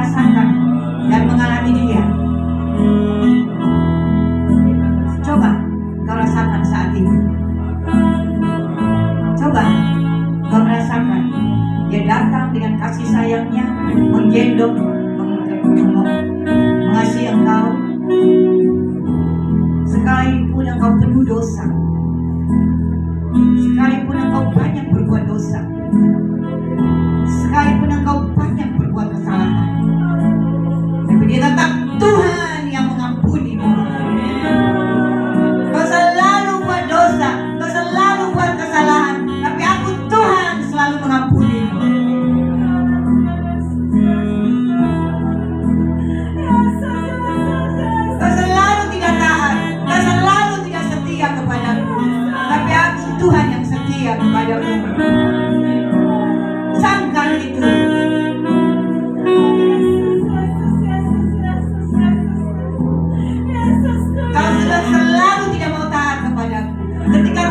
merasakan dan mengalami dia. Coba kau rasakan saat ini. Coba kau merasakan dia datang dengan kasih sayangnya, menggendong, mengasihi engkau. Sekalipun engkau penuh dosa, sekalipun engkau banyak berbuat dosa, sekalipun engkau banyak berbuat kesalahan, tapi dia tetap Tuhan yang mengampunimu. Kau selalu buat dosa, kau selalu buat kesalahan, tapi aku Tuhan selalu mengampunimu. Kau selalu tidak taat, kau selalu tidak setia kepadaku, tapi aku Tuhan yang setia kepadamu. Sangkal itu. Kau sudah selalu tidak mau taat kepadaku. Ketika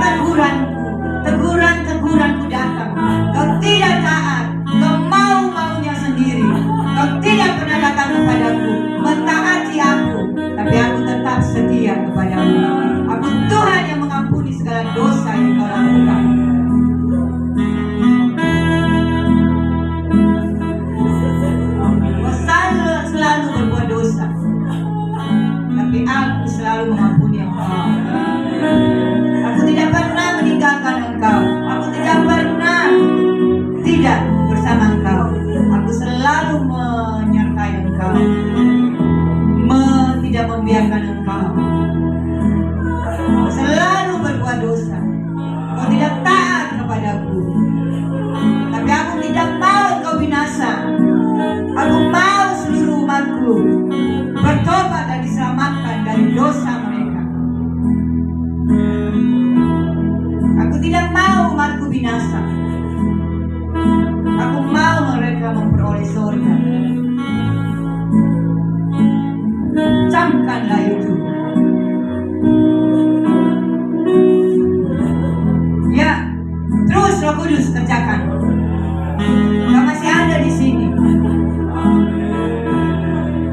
teguranku datang, kau tidak taat, kau mau-maunya sendiri. Kau tidak pernah datang kepadaku, mentaati aku, tapi aku tetap setia kepadamu. Aku Tuhan yang mengampuni segala dosa yang kau lakukan. Kau selalu berbuat dosa, tapi aku selalu mengampuni engkau. Aku tidak pernah meninggalkan engkau. Aku tidak pernah tidak bersama engkau. Aku selalu menyertai engkau, tidak membiarkan engkau. Kau selalu berbuat dosa. Kau tidak taat kepadaku, tapi aku tidak mau engkau binasa. Aku mau seluruh umatku bertobat dan diselamatkan dari dosa mereka. Aku tidak mau umatku binasa. Aku mau mereka memperoleh surga. Camkanlah itu. Ya, terus Roh Kudus kerjakan. Kau masih ada di sini.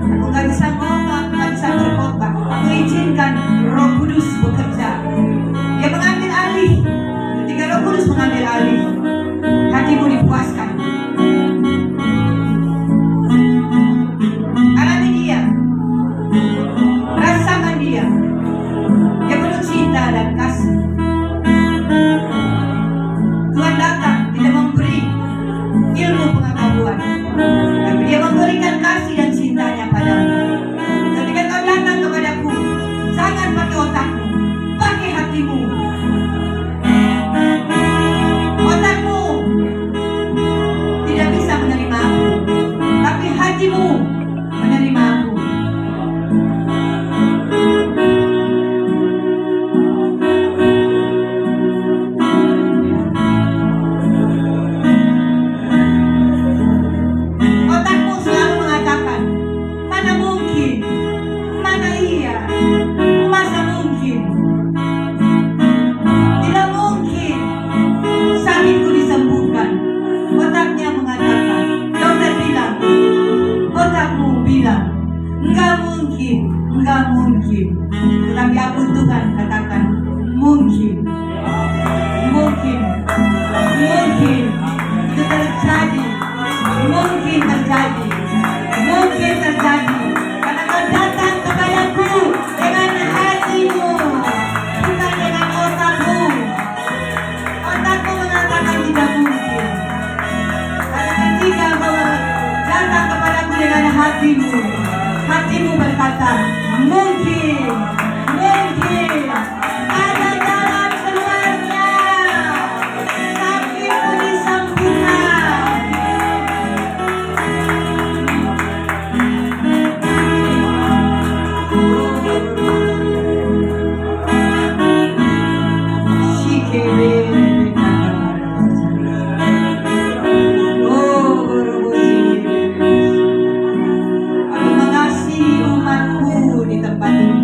Aku gak bisa ngomong, aku gak bisa berkhotbah. Aku izinkan Roh Kudus bekerja. Dia mengambil alih. Ketika Roh Kudus mengambil alih, hatimu dipuaskan. Alami dia, rasakan dia. Dia penuh cinta dan kasih. Tuhan datang tidak memberi ilmu pengetahuan, tapi dia memberikan kasih dan cintanya padamu. Ketika kau datang kepadaku, jangan pakai otakmu, pakai hatimu. Otakmu tidak bisa menerima aku, tapi hatimu menerima aku. Otakmu selalu mengatakan, mana mungkin, mana iya, masa mungkin, tidak mungkin sakitku disembuhkan. Otaknya mengatakan, dokter bilang, otakmu bilang, enggak mungkin, enggak mungkin. Tetapi aku Tuhan katakan, mungkin, mungkin, mungkin itu terjadi, mungkin terjadi, mungkin terjadi. Karena kau datang kepadaku dengan hatimu, bukan dengan otakmu. Otakmu mengatakan tidak mungkin. Tapi ketika kau datang kepadaku dengan hatimu, hatimu berkata, mungkin, mungkin, ada jalan keluarnya. Sakitmu disembuhkan. Aku mengasihi umatku di tempat ini.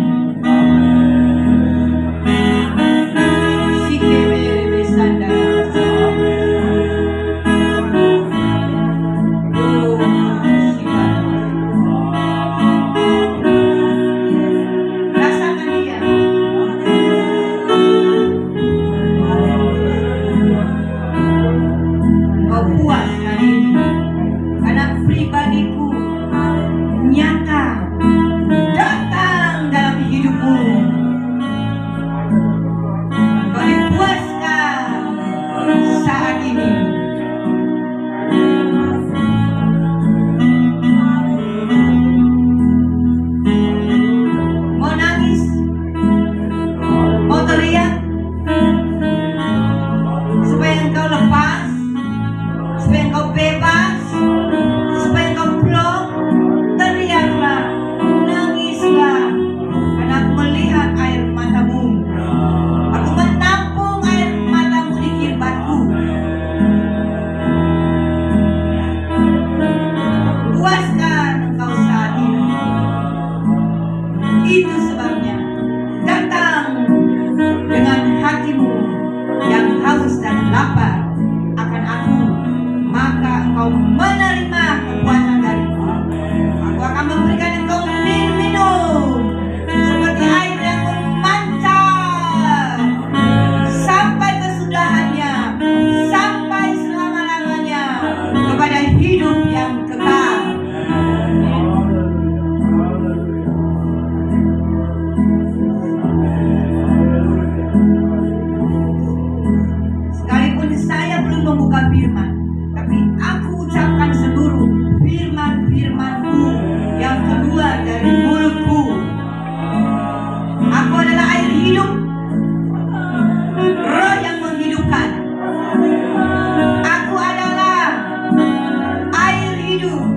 bebas, supaya engkau plong. Teriaklah, nangislah, karena aku melihat air matamu. Aku menampung air matamu di kirbatku. Puaskan engkau saat ini. Itu sebabnya datang dengan hatimu yang haus dan lapar akan aku, maka engkau menerima kekuatan dariku. Aku akan memberikan engkau minum seperti air yang memancar sampai kesudahannya, sampai selama-lamanya, kepada hidup yang kekal. Sekalipun saya belum membuka firman, tapi aku ucapkan seluruh firman-firmanku yang keluar dari mulutku. Aku adalah air hidup, roh yang menghidupkan. Aku adalah air hidup.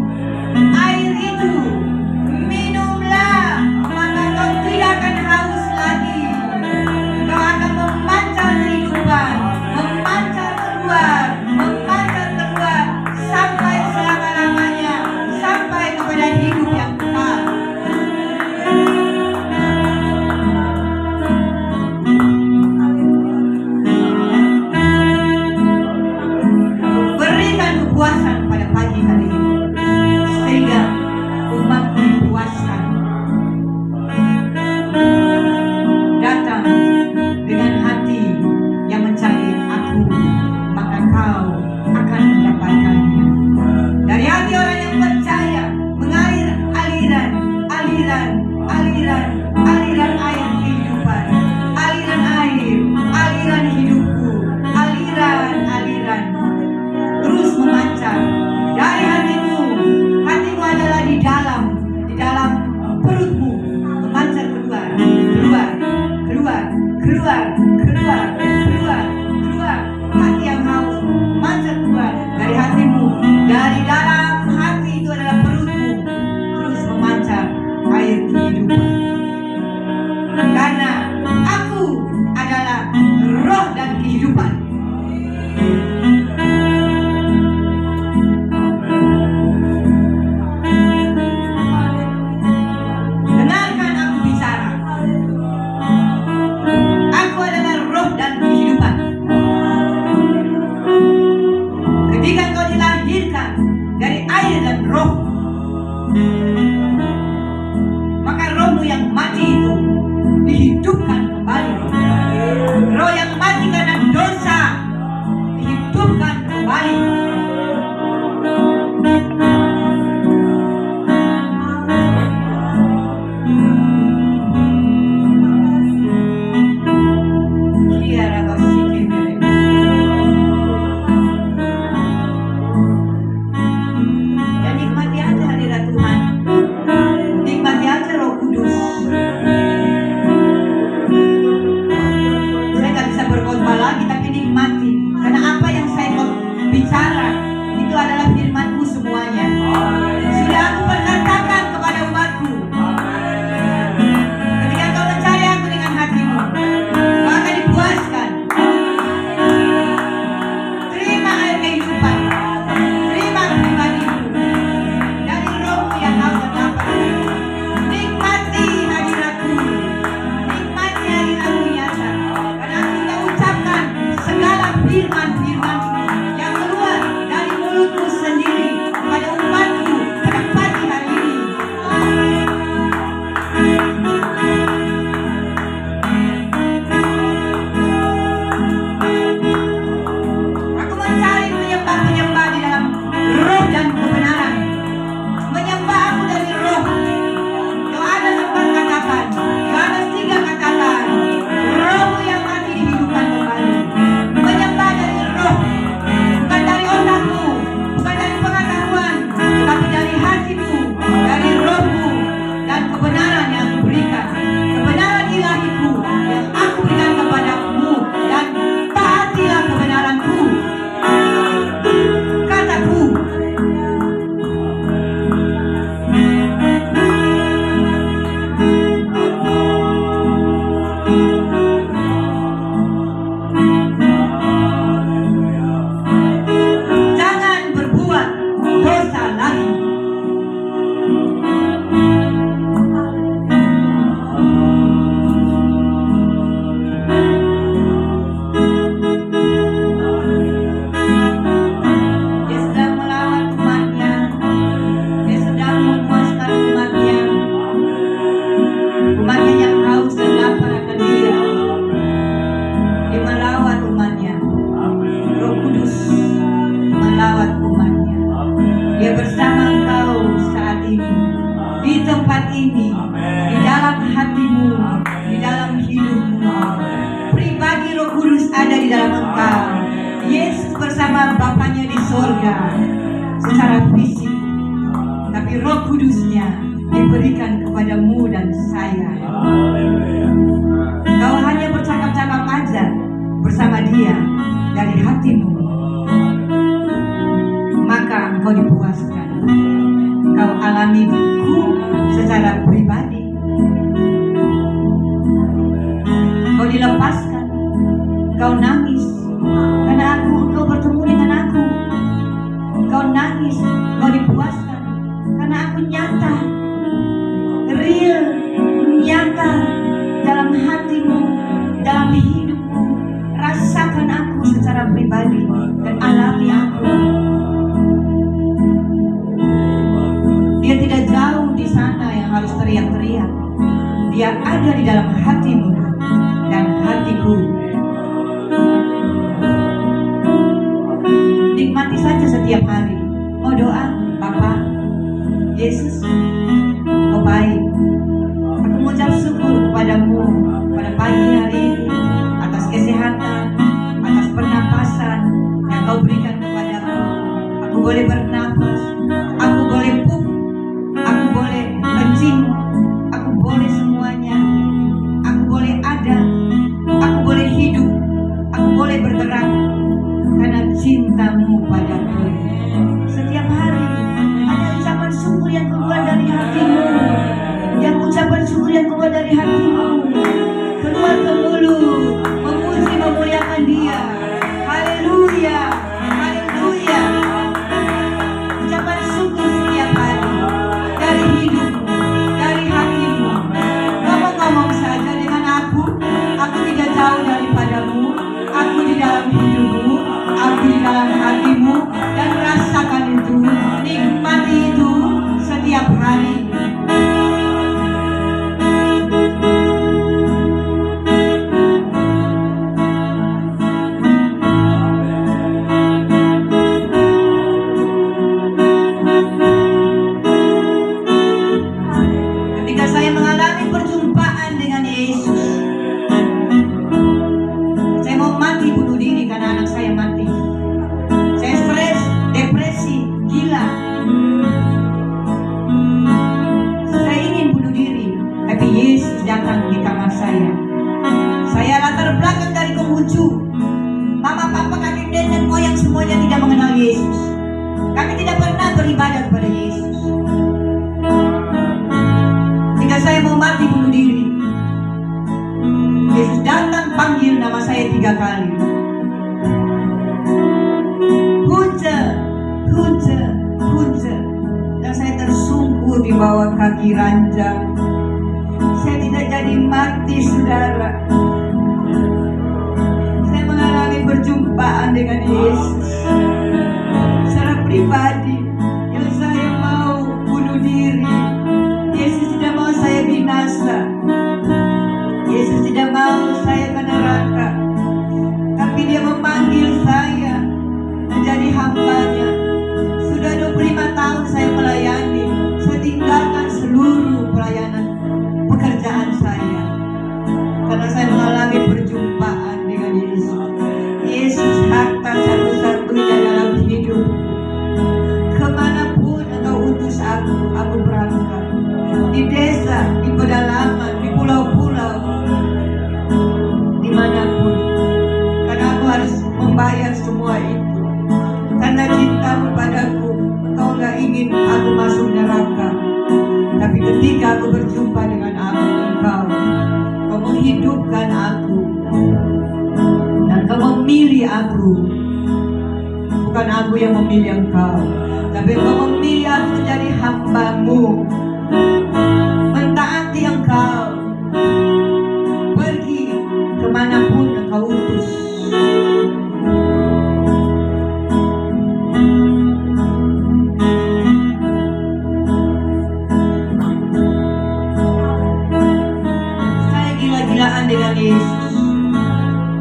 Dia bersama engkau saat ini, di tempat ini, di dalam hatimu, di dalam hidupmu. Pribadi Roh Kudus ada di dalam engkau. Yesus bersama Bapaknya di sorga secara fisik, tapi Roh Kudusnya diberikan kepadamu dan saya. Kau hanya bercakap-cakap aja bersama Dia dari hatimu, maka engkau dipuaskan. Kau alami secara pribadi. Kau dilepaskan. Kau nangis karena engkau bertemu dengan aku. Kau nangis, kau dipuaskan karena aku nyata, real, nyata dalam hatimu, dalam hidupmu. Rasakan aku secara pribadi dan alami aku. Dia tidak jauh di sana yang harus teriak-teriak. Dia ada di dalam hatimu dan hatiku. Nikmati saja setiap hari. Mau doa, Bapa Yesus, Kau baik. Aku mengucap syukur kepadamu pada pagi hari ini atas kesehatan, atas pernapasan yang Kau berikan kepadaku. Aku boleh bernapas, aku boleh pup, aku boleh kencing, aku boleh semuanya. Aku boleh ada, aku boleh hidup, aku boleh bergerak karena cintamu padaku. Setiap hari ada ucapan syukur yang keluar dari hatimu, yang ucapan syukur yang keluar dari hatimu keluar ke mulut, memuji memuliakan Dia. Haleluya, haleluya. Ucapan syukur setiap hari dari hidupmu, dari hatimu. Ngomong-ngomong saja dengan aku tidak jauh daripadamu, aku di dalam hidupmu, aku di dalam hatimu, dan rasakan itu, nikmati itu setiap hari. Ketika saya mengalami perjumpaan dengan Yesus, saya mau mati bunuh diri karena anak saya mati. Saya stres, depresi, gila. Saya ingin bunuh diri, tapi Yesus datang di kamar saya. Saya latar belakang dari Konghucu. Mama, papa, kakek, nenek, moyang semuanya tidak mengenal Yesus. Kami tidak pernah beribadah kepada Yesus. Ketika saya mau mati bunuh diri, Yesus datang panggil nama saya 3 kali. Hunce, Hunce, Hunce. Dan saya tersungkur di bawah kaki ranjang. Saya tidak jadi mati, saudara. Saya mengalami perjumpaan dengan Yesus secara pribadi. Yang saya mau bunuh diri, Yesus tidak mau saya binasa. Yesus tidak mau saya ke neraka, tapi Dia memanggil saya menjadi hamba-Nya. Sudah 25 tahun saya melayani. Saya tinggalkan seluruh pelayanan pekerjaan saya karena saya mengalami perjumpaan dengan Yesus. Yesus harta satu-satunya dalam hidup. Kemanapun Engkau utus aku berangkat. Di desa, di pedalaman, di pulau-pulau, dimanapun. Karena aku harus membayar semua itu. Karena cintamu padaku, Engkau gak ingin aku masuk neraka. Tapi ketika aku berjumpa dengan Engkau menghidupkan aku. Dan Engkau memilih aku. Bukan aku yang memilih Engkau, tapi Engkau memilih aku menjadi hamba-Mu, mentaati Engkau, pergi kemanapun Engkau utus. Saya gila-gilaan dengan Yesus,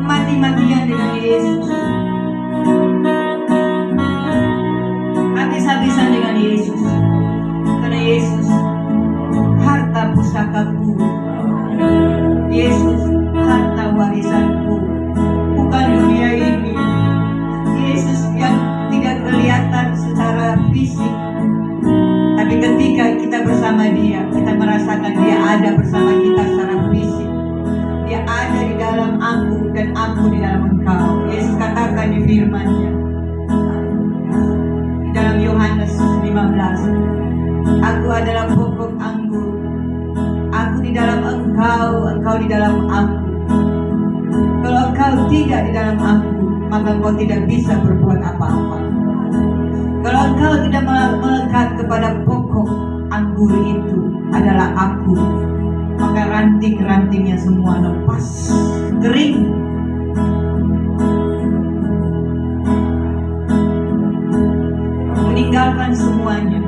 mati-matian dengan Yesus, habis-habisan dengan Yesus. Karena Yesus harta pusakaku, Yesus harta warisanku, bukan dunia ini. Yesus yang tidak kelihatan secara fisik, tapi ketika kita bersama Dia, kita merasakan Dia ada bersama kita secara fisik. Dia ada di dalam aku dan aku di dalam engkau. Yesus katakan di firman-Nya di dalam Yohanes 15, aku adalah pokok anggur, aku di dalam engkau, engkau di dalam aku. Kalau engkau tidak di dalam aku, maka engkau tidak bisa berbuat apa-apa. Kalau engkau tidak melekat kepada pokok anggur itu adalah aku, maka ranting-rantingnya semua lepas, kering. Meninggalkan semuanya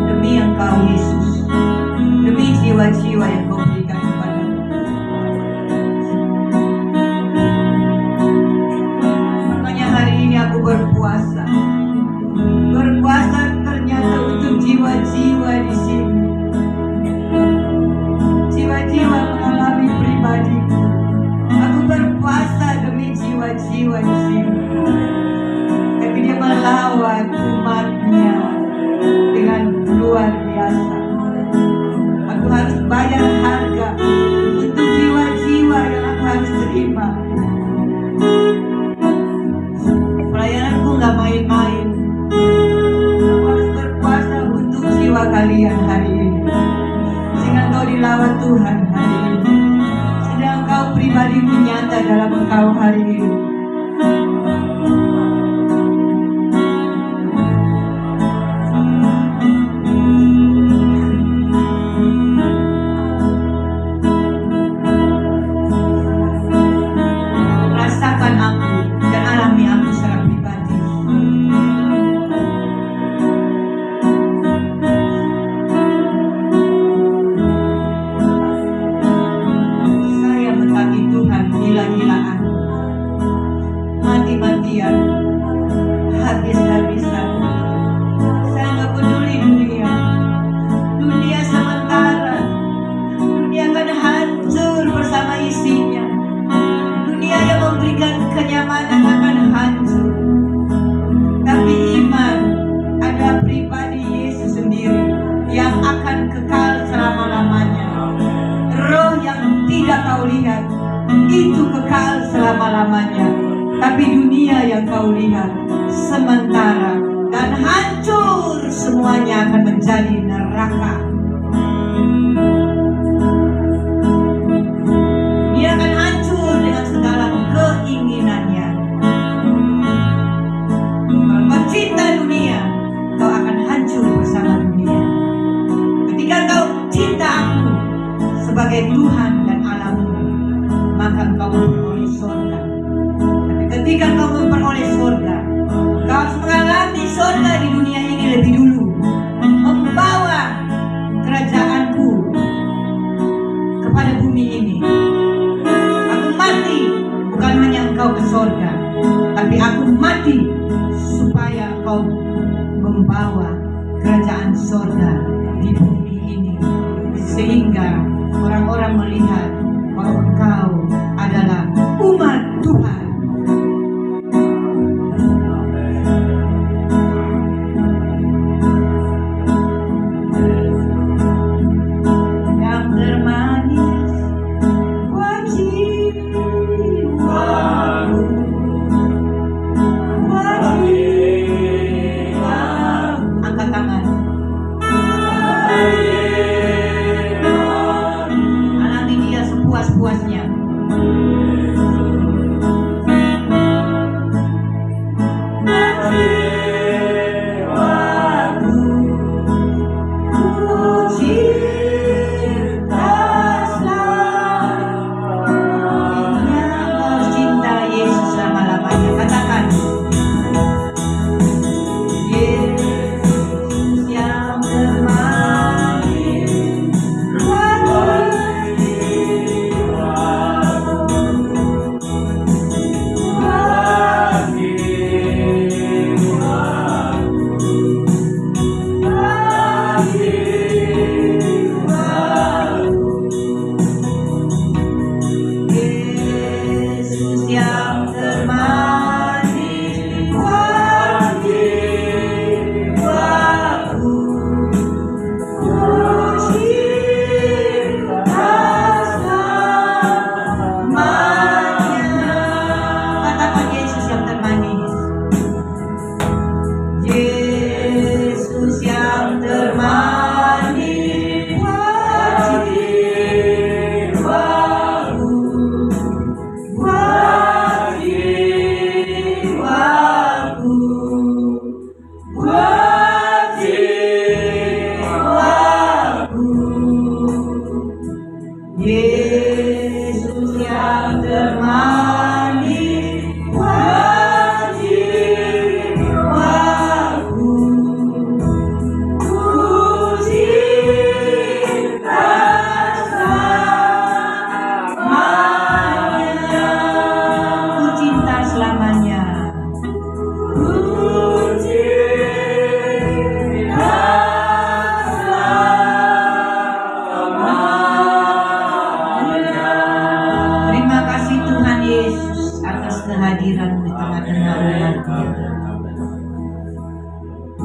demi engkau Yesus, demi jiwa-jiwa yang kau berikan kepada. Makanya hari ini aku berpuasa ternyata untuk jiwa-jiwa di sini, jiwa-jiwa mengalami pribadi. Aku berpuasa demi jiwa-jiwa di sini, tapi dia melawan umatnya dengan luar biasa. Aku harus bayar harga untuk jiwa-jiwa yang aku harus terima. Pelayananku gak main-main. Aku harus berpuasa untuk jiwa kalian hari ini, sehingga engkau dilawan Tuhan hari ini, sehingga engkau pribadi nyata dalam engkau hari ini. Rasakan aku dan alami aku secara pribadi. Saya mentaati Tuhan gila-gilaan, mati-matian, habis-habisan. Saya gak peduli dunia. Dunia sementara. Dunia akan hancur bersama isinya. Dunia yang memberikan kenyamanan akan hancur. Tapi iman ada pribadi Yesus sendiri yang akan kekal selama-lamanya. Roh yang tidak kau lihat itu kekal selama-lamanya. Tapi dunia yang kau lihat sementara dan hancur, semuanya akan menjadi neraka. Dia akan hancur dengan segala keinginannya. Kalau kau cinta dunia, kau akan hancur bersama dunia. Ketika kau cinta aku sebagai Tuhan dan Allahmu, maka kau memperoleh surga. Tapi ketika kau memperoleh surga, kau harus mengalami surga di dunia ini lebih dulu, membawa kerajaanku kepada bumi ini. Aku mati bukan hanya engkau ke surga, tapi aku mati supaya engkau membawa kerajaan surga di bumi ini, sehingga orang-orang melihat bahwa engkau adalah umat Tuhan. Yang termanis wajibamu, angkat tangan. Alami dia sepuas-puasnya.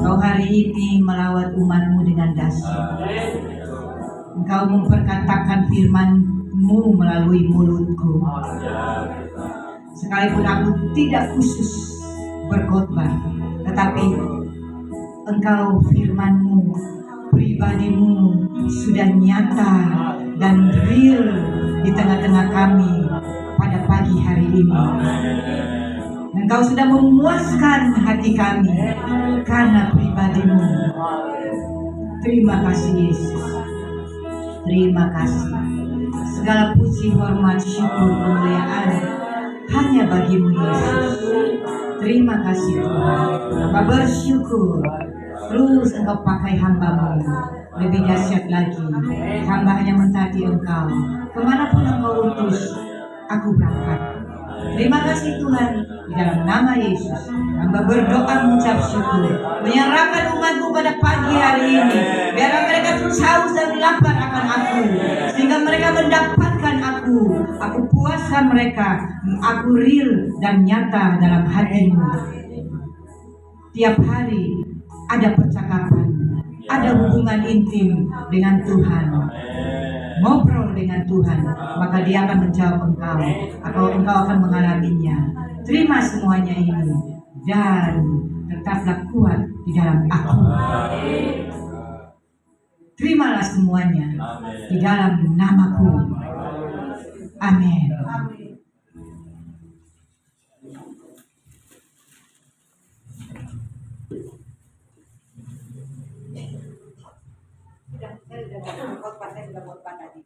Engkau hari ini melawat umatmu dengan dahsyat. Engkau memperkatakan firman-Mu melalui mulutku. Sekalipun aku tidak khusus berkhotbah, tetapi Engkau firman-Mu, pribadi-Mu sudah nyata dan real di tengah-tengah kami pada pagi hari ini. Engkau sudah memuaskan hati kami karena pribadi-Mu. Terima kasih Yesus. Terima kasih. Segala puji, hormat, syukur, kemuliaan hanya bagi-Mu Yesus. Terima kasih Tuhan. Hamba bersyukur. Terus Engkau pakai hamba-Mu lebih dahsyat lagi. Hamba hanya mentaati Engkau. Kemanapun Engkau utus, aku berangkat. Terima kasih Tuhan. Di dalam nama Yesus, hamba berdoa mengucap syukur, menyerahkan umatmu pada pagi hari ini. Biarlah mereka terus haus dan lapar akan aku, sehingga mereka mendapatkan aku. Aku puaskan mereka. Aku real dan nyata dalam hatimu. Tiap hari ada percakapan, ada hubungan intim dengan Tuhan. Ngobrol dengan Tuhan, maka Dia akan menjawab engkau, atau engkau akan mengalaminya. Terima semuanya ini dan tetaplah kuat di dalam aku. Terimalah semuanya di dalam namaku. Amin. Saya sudah khotbah tadi.